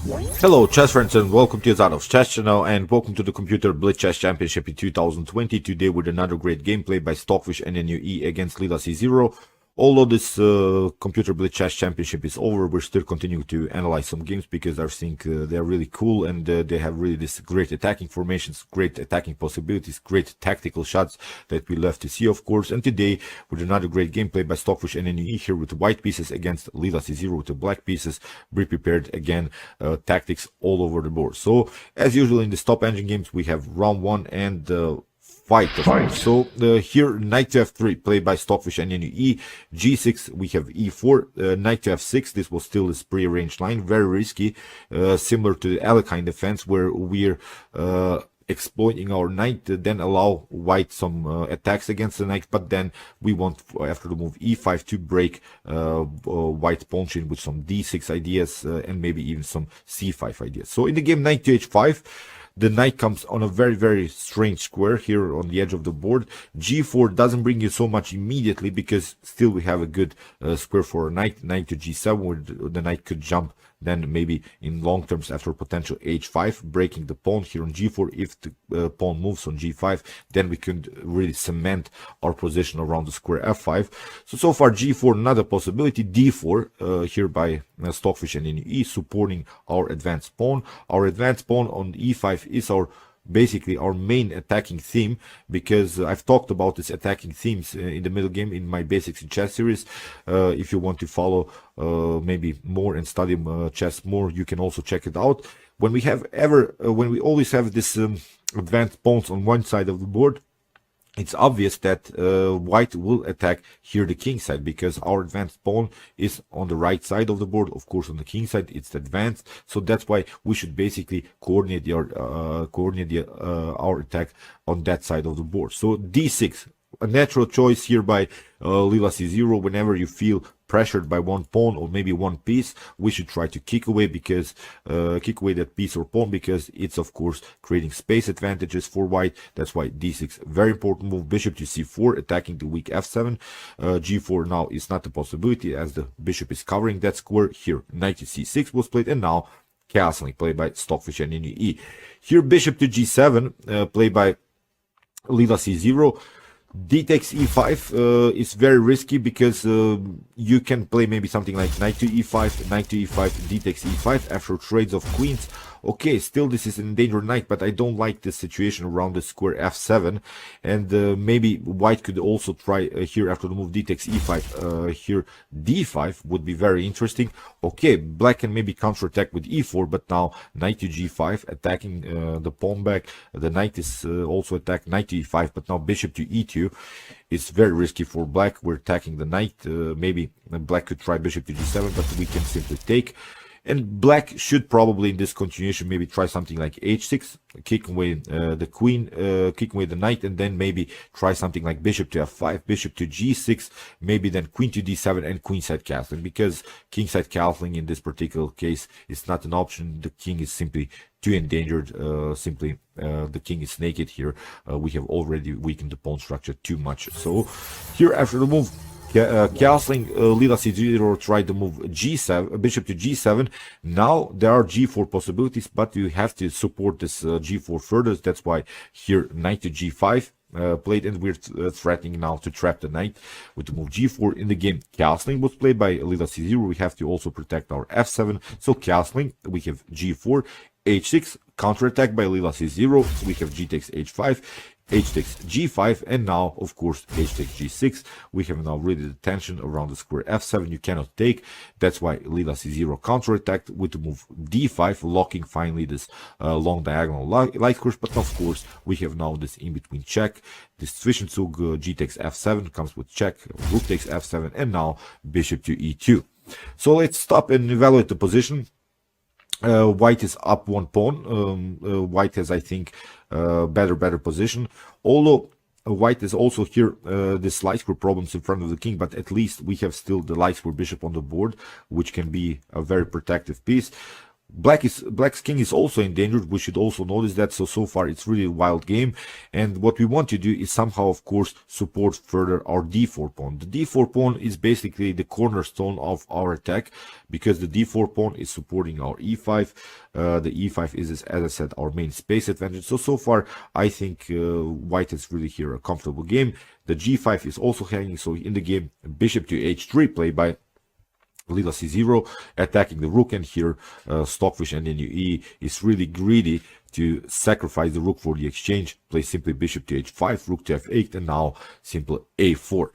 Hello chess friends and welcome to Untitled Chess channel and welcome to the Computer Blitz Chess Championship in 2020. Today with another great gameplay by Stockfish and NUE against Lila C0. Although this Computer Blitz Chess Championship is over, we're still continuing to analyze some games because I think they're really cool and they have really this great attacking formations, great attacking possibilities, great tactical shots that we love to see, of course. And today with another great gameplay by Stockfish and NUE here with the white pieces against Lila C0 with the black pieces. Be prepared again, tactics all over the board. So as usual in the stop engine games, we have round one and fight. So here knight to f3 played by Stockfish and NUE. G6 we have e4, knight to f6. This was still this pre-arranged line, very risky, similar to the Alekhine defense where we're exploiting our knight, then allow white some attacks against the knight, but then we want after the move e5 to break white pawn chain with some d6 ideas and maybe even some c5 ideas. So in the game knight to h5, the knight comes on a very strange square here on the edge of the board. G4 doesn't bring you so much immediately because still we have a good square for a knight. Knight to G7 where the knight could jump then maybe in long terms after potential H5, breaking the pawn here on G4. If the pawn moves on G5, then we could really cement our position around the square F5. So far G4 not a possibility. D4 here by Stockfish and NUE supporting our advanced pawn. Our advanced pawn on E5 is basically our main attacking theme, because I've talked about this attacking themes in the middle game in my Basics in Chess series. If you want to follow maybe more and study chess more, you can also check it out. When we always have this advanced pawns on one side of the board, it's obvious that white will attack here the king side, because our advanced pawn is on the right side of the board. Of course on the king side it's advanced, so that's why we should basically coordinate our attack on that side of the board. So d6, a natural choice here by Lila C0. Whenever you feel pressured by one pawn or maybe one piece, we should try to kick away that piece or pawn, because it's of course creating space advantages for white. That's why d6 very important move. Bishop to c4 attacking the weak f7. G4 now is not a possibility as the bishop is covering that square. Here knight to c6 was played, and now castling played by Stockfish and NUE. Here bishop to g7 played by Lila C0. D takes e5 is very risky, because you can play maybe something like knight to e5, knight to e5, d takes e5 after trades of queens. Okay, still this is an endangered knight, but I don't like this situation around the square f7, and maybe white could also try here after the move d takes e5, here d5 would be very interesting. Okay, black can maybe counterattack with e4, but now knight to g5 attacking the pawn back. The knight is also attacked, knight to e5, but now bishop to e2 is very risky for black. We're attacking the knight. Maybe black could try bishop to g7, but we can simply take. And black should probably in this continuation maybe try something like h6, kick away the queen, kick away the knight, and then maybe try something like bishop to f5, bishop to g6, maybe then queen to d7 and queenside castling, because kingside castling in this particular case is not an option. The king is simply too endangered. The king is naked here. We have already weakened the pawn structure too much. So here after the move castling, Lila C0 tried to move g7, bishop to g7. Now there are g4 possibilities, but you have to support this g4 further. That's why here knight to g5 played, and we're threatening now to trap the knight with the move g4. In the game castling was played by Lila C0. We have to also protect our f7. So castling, we have g4, h6, counterattack by Lila C0. We have g takes h5, h takes g5, and now of course h takes g6. We have now really the tension around the square f7 you cannot take. That's why Lila C0 counterattacked with the move d5, locking finally this long diagonal light course. But of course we have now this in between check. This Zwischenzug g takes f7 comes with check, rook takes f7, and now bishop to e2. So let's stop and evaluate the position. White is up one pawn. White has, I think, better position. Although white is also here this light square problems in front of the king, but at least we have still the light square bishop on the board, which can be a very protective piece. Black's king is also endangered. We should also notice that. So far it's really a wild game, and what we want to do is somehow, of course, support further our d4 pawn. The d4 pawn is basically the cornerstone of our attack, because the d4 pawn is supporting our e5. The e5 is, as I said, our main space advantage. So far I think white is really here a comfortable game. The g5 is also hanging, so in the game bishop to h3 play by Lila c0, attacking the rook, and here Stockfish and NUE is really greedy to sacrifice the rook for the exchange. Play simply bishop to h5, rook to f8, and now simple a4.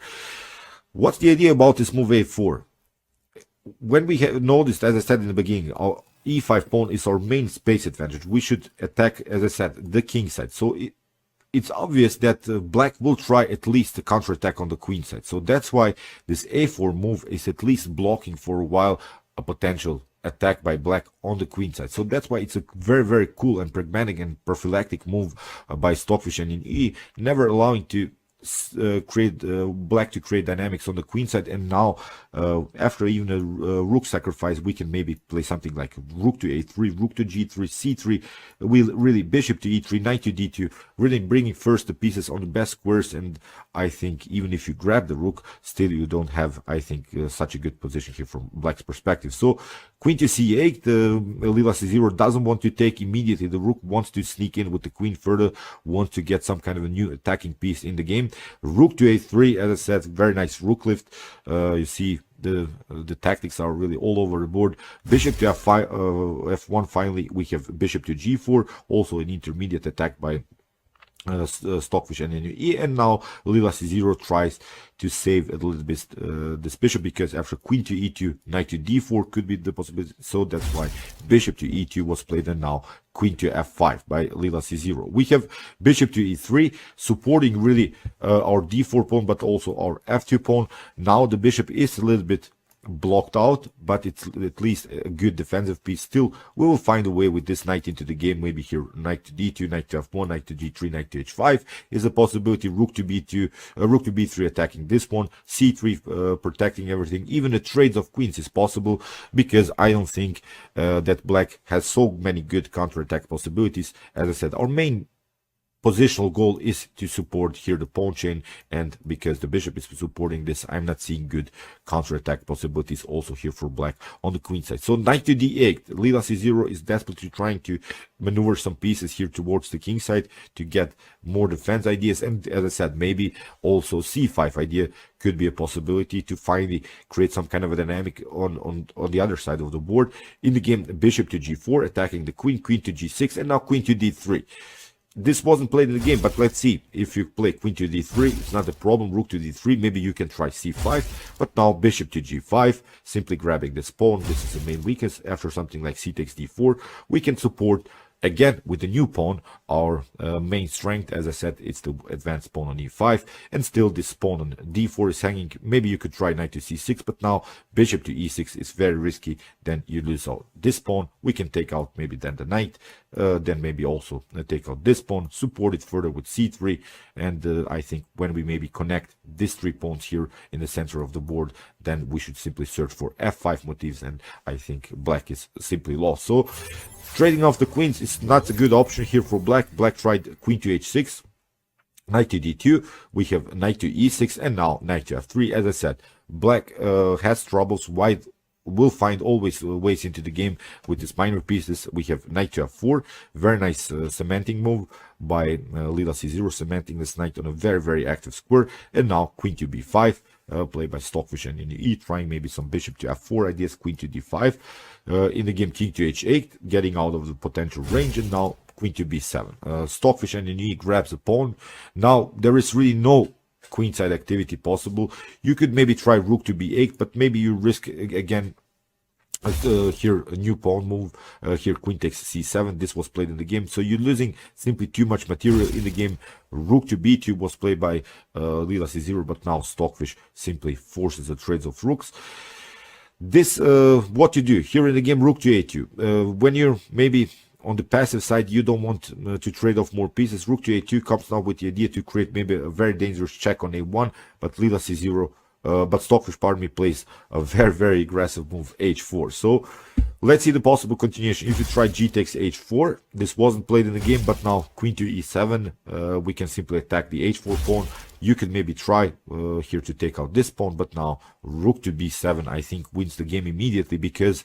What's the idea about this move a4? When we have noticed, as I said in the beginning, our e5 pawn is our main space advantage. We should attack, as I said, the king side. So it's obvious that black will try at least a counterattack on the queen side. So that's why this a4 move is at least blocking for a while a potential attack by black on the queen side. So that's why it's a very, very cool and pragmatic and prophylactic move by Stockfish and NUE, never allowing to create black to create dynamics on the queen side. And now after even a rook sacrifice, we can maybe play something like rook to a3, rook to g3, c3, we'll really bishop to e3, knight to d2, really bringing first the pieces on the best squares. And I think even if you grab the rook, still you don't have, I think, such a good position here from black's perspective. So queen to c8, Lila c0 doesn't want to take immediately. The rook wants to sneak in with the queen further, wants to get some kind of a new attacking piece in the game. Rook to a3, as I said, very nice rook lift. You see the tactics are really all over the board. Bishop to f5, f1. Finally, we have bishop to g4, also an intermediate attack by Stockfish and NUE. And now Lila c0 tries to save a little bit this bishop, because after queen to e2, knight to d4 could be the possibility. So that's why bishop to e2 was played, and now queen to f5 by Lila c0. We have bishop to e3, supporting really our d4 pawn, but also our f2 pawn. Now the bishop is a little bit blocked out, but it's at least a good defensive piece. Still, we will find a way with this knight into the game. Maybe here knight to d2, knight to f1, knight to g3, knight to h5 is a possibility. Rook to b2, rook to b3 attacking this one, c3 protecting everything. Even the trades of queens is possible, because I don't think that black has so many good counterattack possibilities. As I said, our main positional goal is to support here the pawn chain, and because the bishop is supporting this, I'm not seeing good counterattack possibilities also here for black on the queen side. So knight to d8, Lila c0 is desperately trying to maneuver some pieces here towards the king side to get more defense ideas. And as I said, maybe also c5 idea could be a possibility to finally create some kind of a dynamic on the other side of the board. In the game, bishop to g4 attacking the queen, queen to g6, and now queen to d3. This wasn't played in the game, but let's see. If you play queen to d3, it's not a problem. Rook to d3, maybe you can try c5. But now bishop to g5, simply grabbing this pawn. This is the main weakness. After something like c takes d4, we can support again with the new pawn our main strength. As I said, it's the advanced pawn on e5, and still this pawn on d4 is hanging. Maybe you could try knight to c6, but now bishop to e6 is very risky. Then you lose out this pawn. We can take out maybe then the knight, then maybe also take out this pawn, support it further with c3. And I think when we maybe connect these three pawns here in the center of the board, then we should simply search for f5 motifs, and I think black is simply lost. So trading off the queens is not a good option here for black. Black tried queen to h6, knight to d2, we have knight to e6, and now knight to f3. As I said, black has troubles. White will find always ways into the game with these minor pieces. We have knight to f4, very nice cementing move by Lila c0, cementing this knight on a very, very active square. And now queen to b5, played by Stockfish and NUE, trying maybe some bishop to f4 ideas, queen to d5. In the game, king to h8, getting out of the potential range, and now queen to b7. Stockfish and NUE grabs a pawn. Now there is really no queenside activity possible. You could maybe try rook to b8, but maybe you risk again here a new pawn move. Here queen takes c7. This was played in the game, so you're losing simply too much material in the game. Rook to b2 was played by Lila c0, but now Stockfish simply forces the trades of rooks. This what you do here in the game, rook to a2. When you're maybe on the passive side, you don't want to trade off more pieces. Rook to a2 comes now with the idea to create maybe a very dangerous check on a1, but Lila c0, but Stockfish, pardon me, plays a very, very aggressive move, h4. So Let's see the possible continuation. If you try g takes h4, this wasn't played in the game, but now queen to e7, we can simply attack the h4 pawn. You could maybe try here to take out this pawn, but now rook to b7, I think, wins the game immediately, because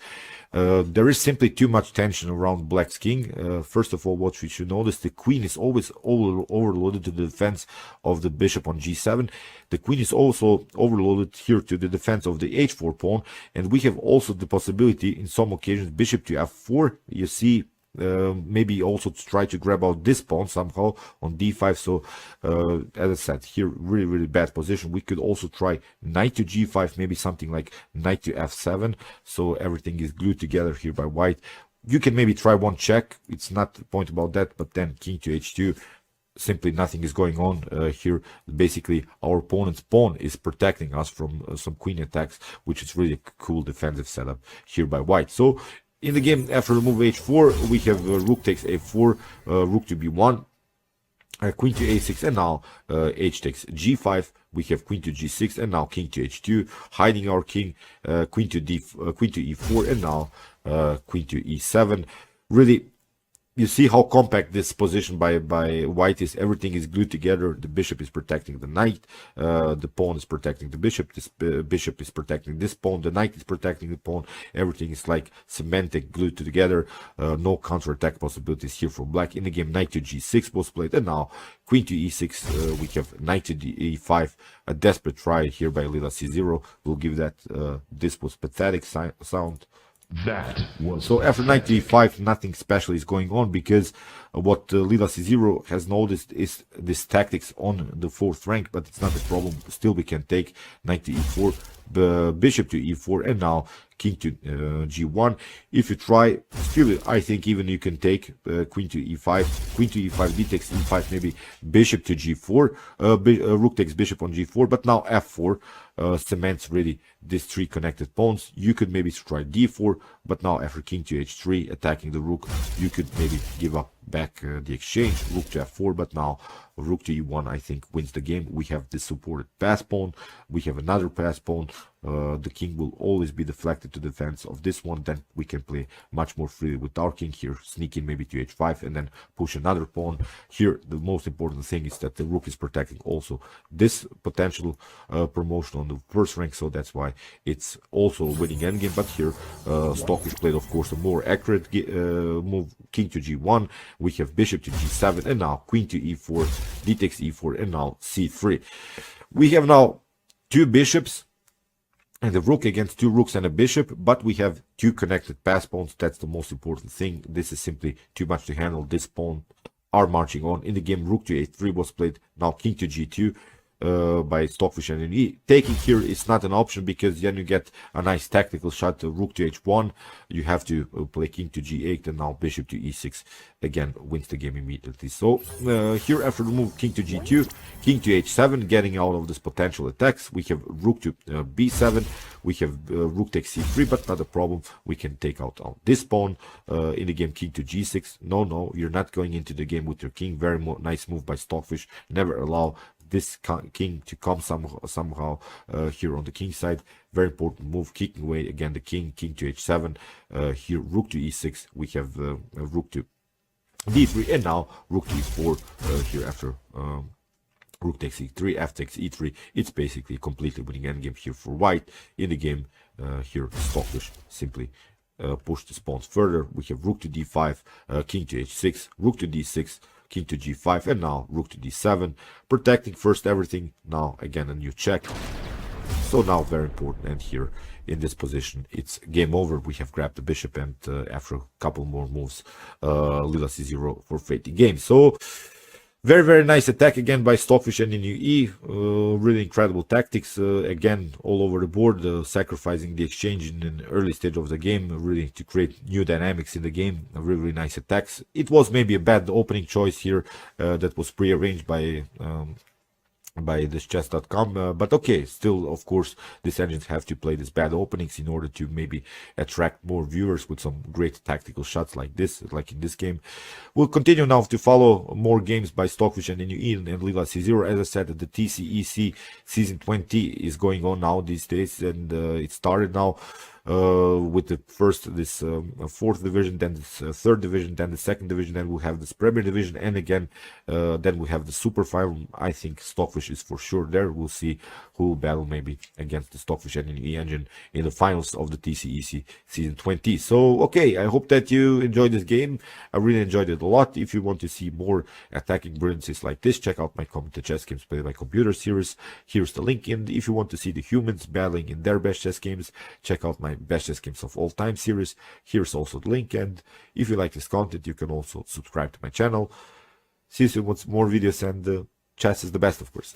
there is simply too much tension around black's king. First of all, what we should notice, the queen is always overloaded to the defense of the bishop on g7. The queen is also overloaded here to the defense of the h4 pawn, and we have also the possibility in some occasions bishop to f4. You see, maybe also to try to grab out this pawn somehow on d5. So as I said, here really bad position. We could also try knight to g5, maybe something like knight to f7, so everything is glued together here by white. You can maybe try one check, it's not the point about that, but then king to h2, simply nothing is going on here. Basically our opponent's pawn is protecting us from some queen attacks, which is really a cool defensive setup here by white. So in the game, after the move h4, we have rook takes a4, rook to b1, queen to a6, and now h takes g5. We have queen to g6, and now king to h2, hiding our king. Queen to e4, and now queen to e7. Really, you see how compact this position by white is. Everything is glued together. The bishop is protecting the knight, the pawn is protecting the bishop, this bishop is protecting this pawn, the knight is protecting the pawn. Everything is like cemented, glued together. No counterattack possibilities here for black. In the game, knight to g6 was played, and now queen to e6. We have knight to e5, a desperate try here by Lila c0. We'll give that. This was pathetic sound. That was so after knight to e5, nothing special is going on, because what Lila c0 has noticed is this tactics on the fourth rank, but it's not a problem. Still, we can take knight to e4, the bishop to e4, and now king to g1. If you try, still I think even you can take queen to e5, queen to e5, d takes e5, maybe bishop to g4, rook takes bishop on g4, but now f4 cements really these three connected pawns. You could maybe try d4, but now after king to h3, attacking the rook, you could maybe give up back the exchange, rook to f4, but now rook to e1, I think, wins the game. We have this supported pass pawn, we have another pass pawn. The king will always be deflected to defense of this one. Then we can play much more freely with our king here, sneak in maybe to h5 and then push another pawn. Here the most important thing is that the rook is protecting also this potential promotion on the first rank, so that's why it's also a winning endgame. But here Stockfish played, of course, a more accurate move, king to g1. We have bishop to g7, and now queen to e4, d takes e4, and now c3. We have now two bishops and a rook against two rooks and a bishop, but we have two connected pass pawns. That's the most important thing. This is simply too much to handle. This pawn are marching on. In the game, rook to a3 was played. Now king to g2 by Stockfish and NE. Taking here is not an option, because then you get a nice tactical shot. Rook to h1. You have to play king to g8, and now bishop to e6 again wins the game immediately. So here, after the move king to g2, king to h7, getting out of this potential attacks. We have rook to b7. We have rook takes c3, but not a problem. We can take out this pawn. In the game, king to g6. No, you're not going into the game with your king. Very nice move by Stockfish. Never allow this king to come somehow here on the king side. Very important move, kicking away again the king to h7. Here rook to e6. We have rook to d3, and now rook to e4 here after rook takes e3, f takes e3. It's basically completely winning endgame here for white. In the game here, Stockfish simply push the pawns further. We have rook to d5, king to h6, rook to d6, king to g5, and now rook to d7, protecting first everything. Now again a new check. So now very important, and here in this position it's game over. We have grabbed the bishop, and after a couple more moves, Lila c0 forfeiting game. So very nice attack again by Stockfish and NUE. Really incredible tactics again all over the board, sacrificing the exchange in an early stage of the game, really to create new dynamics in the game. Really nice attacks. It was maybe a bad opening choice here that was pre-arranged by this chess.com, but okay, still, of course, these engines have to play these bad openings in order to maybe attract more viewers with some great tactical shots like this, like in this game. We'll continue now to follow more games by Stockfish and NUE and Lila c0. As I said, the TCEC season 20 is going on now these days, and it started now. with the first, this fourth division, then this third division, then the second division, then we'll have this Premier Division, and again, then we have the Super Final. I think Stockfish is for sure there. We'll see who will battle maybe against the Stockfish and the Engine in the finals of the TCEC Season 20. So, okay, I hope that you enjoyed this game. I really enjoyed it a lot. If you want to see more attacking brilliancies like this, check out my Commented Chess Games Played by Computer series. Here's the link. And if you want to see the humans battling in their best chess games, check out my Best Chess Games of All Time series. Here's also the link. And if you like this content, you can also subscribe to my channel. See you soon with more videos, and chess is the best, of course.